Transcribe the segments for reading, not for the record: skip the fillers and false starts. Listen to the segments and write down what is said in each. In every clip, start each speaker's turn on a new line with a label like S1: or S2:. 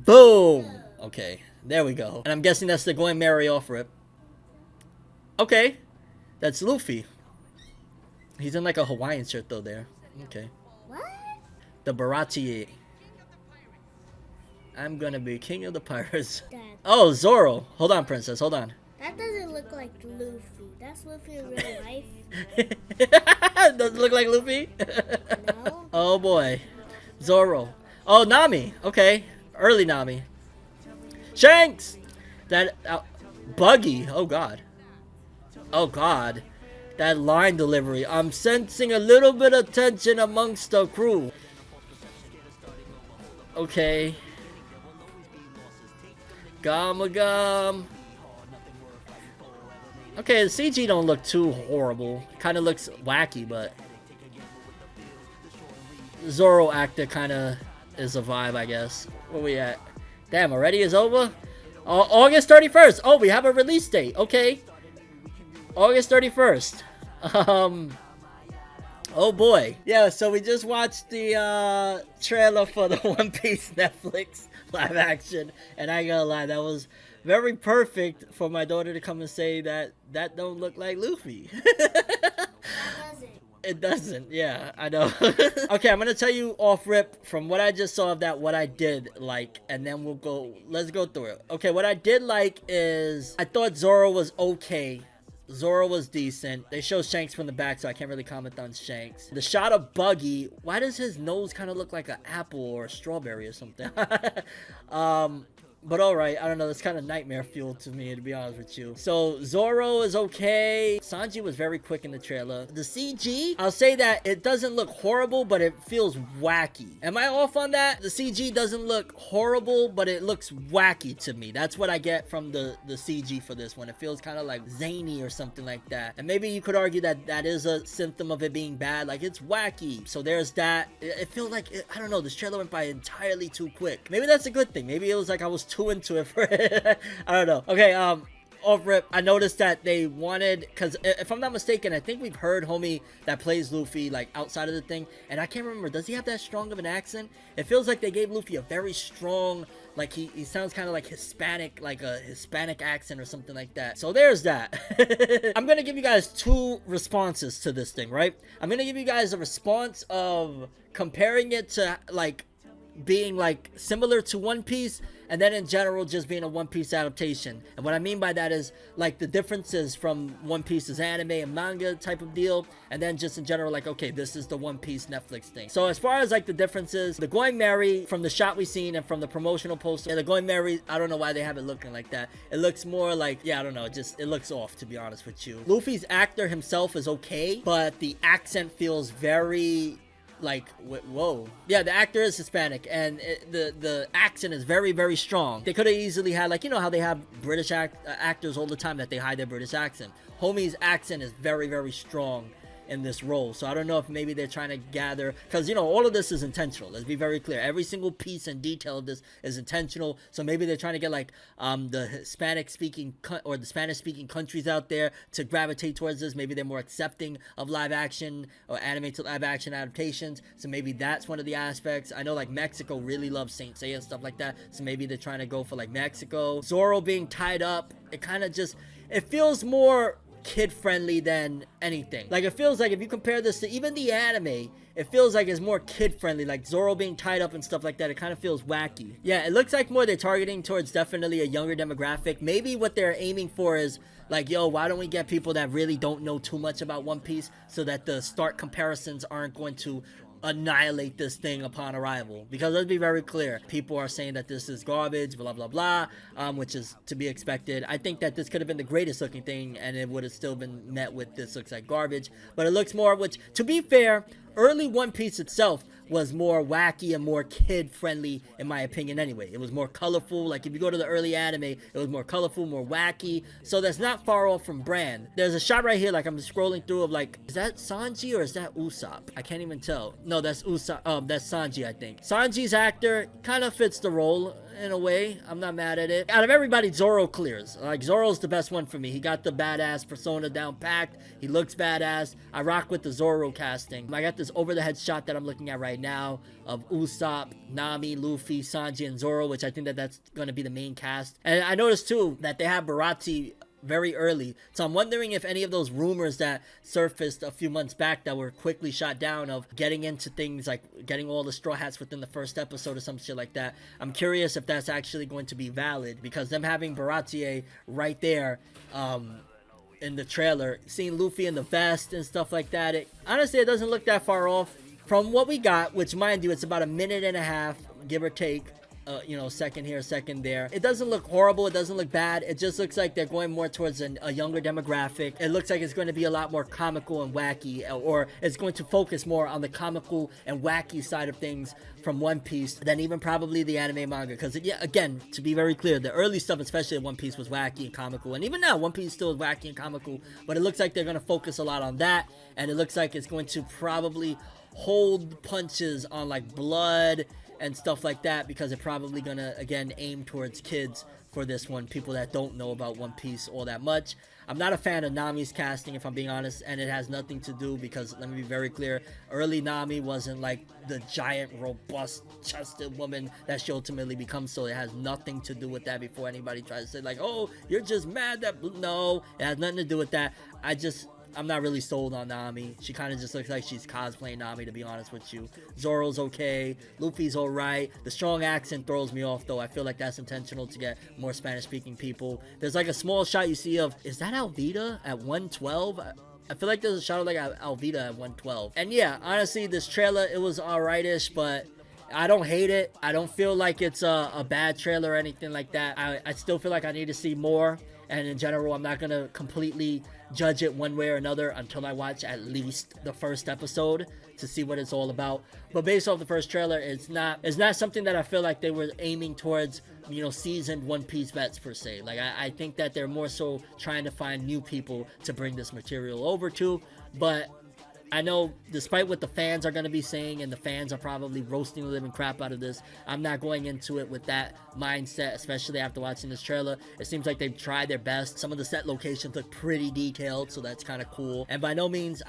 S1: Boom. Okay, there we go. And I'm guessing that's the Going Merry off rip. Okay, that's Luffy. He's in like a Hawaiian shirt though there. Okay.
S2: What?
S1: The Baratie. I'm gonna be king of the pirates.
S2: Dad.
S1: Oh, Zoro. Hold on, princess. Hold on.
S2: That doesn't look like Luffy. That's Luffy in real life.
S1: Doesn't look like Luffy?
S2: No.
S1: Oh boy. Zoro. Oh, Nami. Okay. Early Nami. Shanks! That Buggy. Oh god. Oh god. That line delivery. I'm sensing a little bit of tension amongst the crew. Okay. Gamagam. Okay, the CG don't look too horrible. Kind of looks wacky, but Zoro actor kind of is a vibe, I guess. Where we at? Damn, already is over? August 31st. Oh, we have a release date. Okay. August 31st. Oh boy. Yeah, so we just watched the trailer for the One Piece Netflix live action, and I ain't gonna lie, that was very perfect for my daughter to come and say that that don't look like Luffy. It doesn't, yeah, I know. Okay, I'm gonna tell you off rip from what I just saw of that, what I did like, and then let's go through it. Okay, what I did like is, I thought Zoro was okay. Zoro was decent. They show Shanks from the back, so I can't really comment on Shanks. The shot of Buggy, why does his nose kind of look like an apple or a strawberry or something? But alright, I don't know, that's kind of nightmare fuel to me, to be honest with you. So, Zoro is okay. Sanji was very quick in the trailer. The CG, I'll say that it doesn't look horrible, but it feels wacky. Am I off on that? The CG doesn't look horrible, but it looks wacky to me. That's what I get from the CG for this one. It feels kind of like zany or something like that. And maybe you could argue that that is a symptom of it being bad. Like, it's wacky. So there's that. It feels like, I don't know, this trailer went by entirely too quick. Maybe that's a good thing. Maybe it was like I was too into it for it. I don't know. Okay, off rip, I noticed that they wanted, because if I'm not mistaken, I think we've heard homie that plays Luffy like outside of the thing, and I can't remember, does he have that strong of an accent? It feels like they gave Luffy a very strong, like he sounds kind of like Hispanic, like a Hispanic accent or something like that. So there's that. I'm gonna give you guys two responses to this thing, right? I'm gonna give you guys a response of comparing it to like being like similar to One Piece, and then in general just being a One Piece adaptation. And what I mean by that is like the differences from One Piece's anime and manga type of deal, and then just in general like, okay, this is the One Piece Netflix thing. So as far as like the differences, the Going Merry from the shot we seen and from the promotional poster, yeah, the Going Merry, I don't know why they have it looking like that. It looks more like, yeah, I don't know, just it looks off, to be honest with you. Luffy's actor himself is okay, but the accent feels very like, whoa. Yeah, the actor is Hispanic, and the accent is very, very strong. They could have easily had, like, you know how they have British actors all the time that they hide their British accent. Homie's accent is very, very strong in this role. So I don't know if maybe they're trying to gather, because, you know, all of this is intentional. Let's be very clear. Every single piece and detail of this is intentional. So maybe they're trying to get like the Hispanic speaking or the Spanish speaking countries out there to gravitate towards this. Maybe they're more accepting of live action or anime to live action adaptations. So maybe that's one of the aspects. I know like Mexico really loves Saint Seiya and stuff like that. So maybe they're trying to go for like Mexico. Zoro being tied up, it kind of just, it feels more kid friendly than anything. Like, it feels like if you compare this to even the anime, it feels like it's more kid friendly, like Zoro being tied up and stuff like that. It kind of feels wacky. Yeah, it looks like more they're targeting towards definitely a younger demographic. Maybe what they're aiming for is like, yo, why don't we get people that really don't know too much about One Piece so that the start comparisons aren't going to annihilate this thing upon arrival. Because let's be very clear, people are saying that this is garbage, blah blah blah, which is to be expected. I think that this could have been the greatest looking thing and it would have still been met with this looks like garbage, but it looks more, which to be fair, early One Piece itself was more wacky and more kid friendly in my opinion anyway. It was more colorful. Like if you go to the early anime, it was more colorful, more wacky. So that's not far off from brand. There's a shot right here, like I'm scrolling through, of like, is that Sanji or is that Usopp? I can't even tell. No, that's Usopp. That's Sanji, I think. Sanji's actor kind of fits the role. in a way. I'm not mad at it. Out of everybody, Zoro clears. Like, Zoro's the best one for me. He got the badass persona down packed. He looks badass. I rock with the Zoro casting. I got this over-the-head shot that I'm looking at right now of Usopp, Nami, Luffy, Sanji, and Zoro, which I think that that's going to be the main cast. And I noticed, too, that they have Baratie very early. So I'm wondering if any of those rumors that surfaced a few months back that were quickly shot down of getting into things like getting all the Straw Hats within the first episode or some shit like that. I'm curious if that's actually going to be valid, because them having Baratie right there in the trailer, seeing Luffy in the vest and stuff like that, honestly, it doesn't look that far off from what we got, which, mind you, it's about a minute and a half, give or take. You know, second here, second there. It doesn't look horrible. It doesn't look bad. It just looks like they're going more towards a younger demographic. It looks like it's going to be a lot more comical and wacky, or it's going to focus more on the comical and wacky side of things from One Piece than even probably the anime manga. Because, yeah, again, to be very clear, the early stuff, especially in One Piece, was wacky and comical. And even now, One Piece still is wacky and comical. But it looks like they're going to focus a lot on that. And it looks like it's going to probably hold punches on, like, blood and stuff like that, because they're probably gonna, again, aim towards kids for this one, people that don't know about One Piece all that much. I'm not a fan of Nami's casting, if I'm being honest, and it has nothing to do, because let me be very clear, early Nami wasn't like the giant, robust, chested woman that she ultimately becomes, so it has nothing to do with that. Before anybody tries to say like, oh, you're just mad that, no, it has nothing to do with that. I'm not really sold on Nami. She kind of just looks like she's cosplaying Nami, to be honest with you. Zoro's okay. Luffy's alright. The strong accent throws me off, though. I feel like that's intentional to get more Spanish-speaking people. There's like a small shot you see of, is that Alvida at 112? I feel like there's a shot of like Alvida at 112. And yeah, honestly, this trailer, it was alright-ish, but I don't hate it. I don't feel like it's a bad trailer or anything like that. I still feel like I need to see more. And in general, I'm not going to completely judge it one way or another until I watch at least the first episode to see what it's all about. But based off the first trailer, it's not something that I feel like they were aiming towards, you know, seasoned One Piece vets per se. Like, I think that they're more so trying to find new people to bring this material over to. But I know, despite what the fans are going to be saying, and the fans are probably roasting the living crap out of this, I'm not going into it with that mindset, especially after watching this trailer. It seems like they've tried their best. Some of the set locations look pretty detailed, so that's kind of cool. And by no means,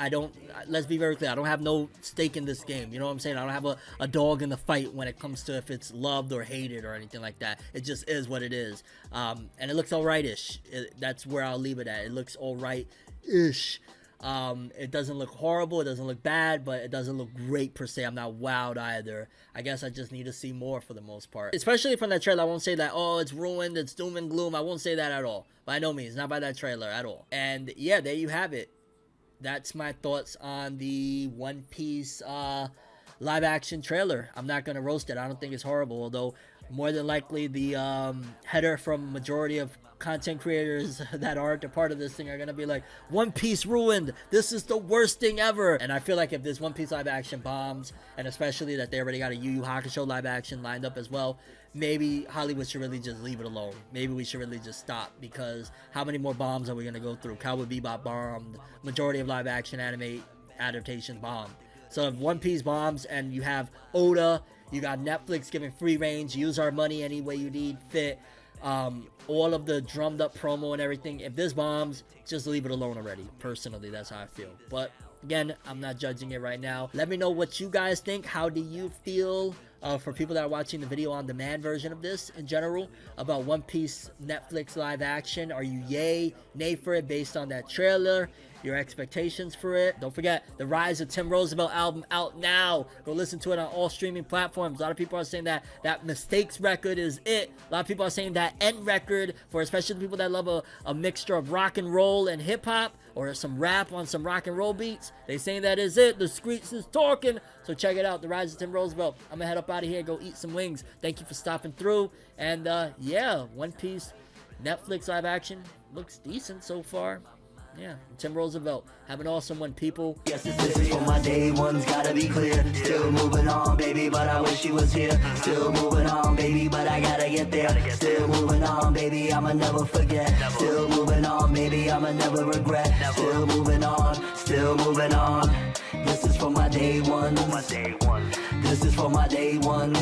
S1: let's be very clear, I don't have no stake in this game. You know what I'm saying? I don't have a dog in the fight when it comes to if it's loved or hated or anything like that. It just is what it is. And it looks alright-ish. That's where I'll leave it at. It looks alright-ish. It doesn't look horrible, it doesn't look bad, but it doesn't look great per se. I'm not wowed either. I guess I just need to see more for the most part. Especially from that trailer, I won't say that, oh, it's ruined, it's doom and gloom. I won't say that at all. By no means, not by that trailer at all. And yeah, there you have it. That's my thoughts on the One Piece live action trailer. I'm not gonna roast it. I don't think it's horrible, although more than likely the header from majority of content creators that aren't a part of this thing are gonna be like, One Piece ruined, this is the worst thing ever. And I feel like if this One Piece live action bombs, and especially that they already got a Yu Yu Hakusho live action lined up as well, maybe Hollywood should really just leave it alone. Maybe we should really just stop, because how many more bombs are we gonna go through? Cowboy Bebop bombed, majority of live action anime adaptations bombed. So if One Piece bombs and you have Oda, you got Netflix giving free range, use our money any way you need fit, all of the drummed up promo and everything, if this bombs, just leave it alone already. Personally, that's how I feel. But again, I'm not judging it right now. Let me know what you guys think. How do you feel, for people that are watching the video on demand version of this in general, about One Piece Netflix live action? Are you yay, nay for it based on that trailer? Your expectations for it? Don't forget, the Rise of Tim Roosevelt album out now. Go listen to it on all streaming platforms. A lot of people are saying that Mistakes record is it. A lot of people are saying that End record, for especially the people that love a mixture of rock and roll and hip hop, or some rap on some rock and roll beats. They saying that is it. The streets is talking. So check it out, The Rise of Tim Roosevelt. I'm gonna head up out of here, go eat some wings. Thank you for stopping through. And yeah, One Piece Netflix live action looks decent so far. Yeah, Tim Roosevelt. Have an awesome one, people.
S3: Yes, this is for my day one's gotta be clear. Still moving on, baby, but I wish she was here. Still moving on, baby, but I gotta get there. Still moving on, baby, I'ma never forget. Still moving on, baby, I'ma never regret. Still moving on, still moving on. This is for my day one. This is for my day one.